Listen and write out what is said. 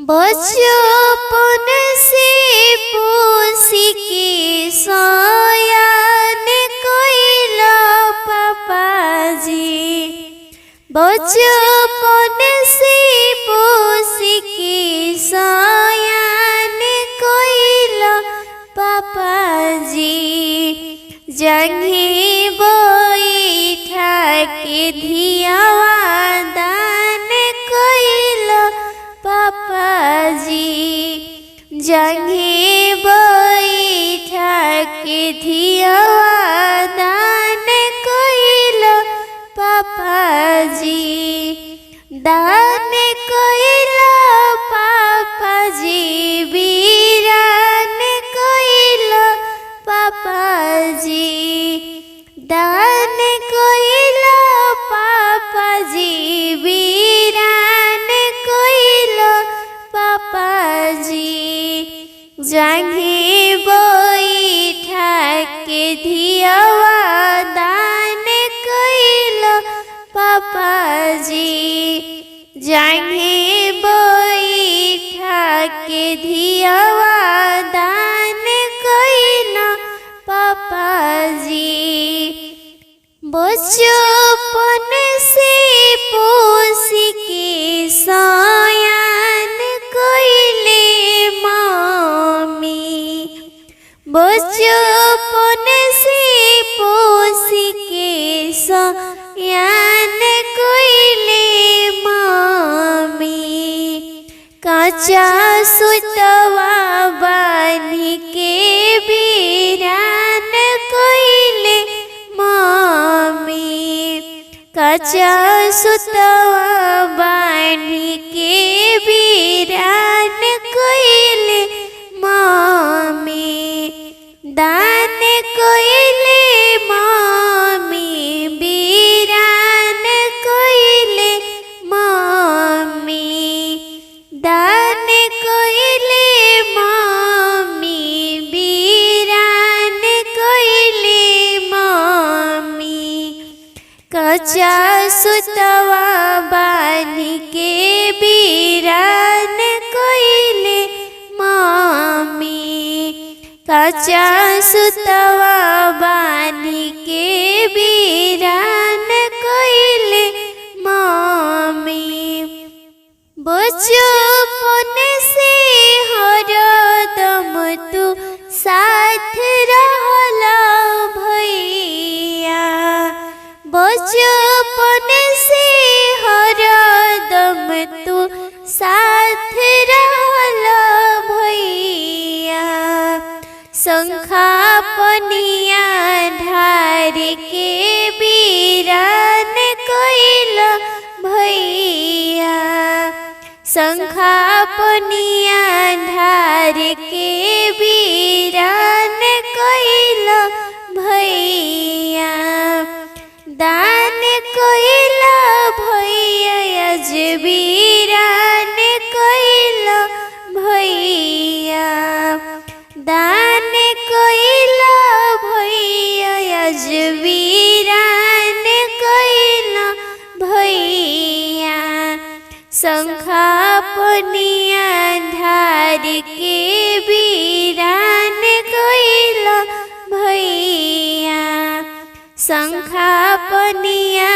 बचपन से पोसी के सयान कइला पापाजी। बचपन से पोसी के सयान कइला पापाजी। जंघे बैठा के धियावा दान कइला पापाजी। जंघे बैठा के धियावा दान कइला पापाजी। दान कइला पापाजी। वीरान कइला पापाजी। दान कइला पापाजी। वीरान कइला पापाजी। जंघे बैठा के धियावा दान कइला पापाजी। जंघे बैठा के धियावा दान कइला पापाजी। बचपन से पोसी के सयान कइले मम्मी। बचपन से पोसी के सयान कइले मम्मी। कच्चा सुतवा बानी के वीरान कइले मम्मी। कच्चा सुतवा बानी के वीरान कइले मम्मी। दान कइले मम्मी। वीरान कइले मम्मी। दान कइले मम्मी। वीरान कइले मम्मी। कच्चा सुतवा बानी के वीरान कइले मम्मी। कच्चा सुतवा बानी के वीरान कइले मम्मी। बचपन से हरदम तू साथ रहला भैया। बचपन से हरदम तू साथ रहला भैया। शंखा पनिया ढार के वीरान कइला भैया। शंखा पनिया ढार के वीरान कइला भैया। दान कइला भैया। आज वीरान कइला भैया। दान कइला भैया। आज वीरान कइला भैया। शंखा पनिया ढार के वीरान कइला भैया। शंखा पनिया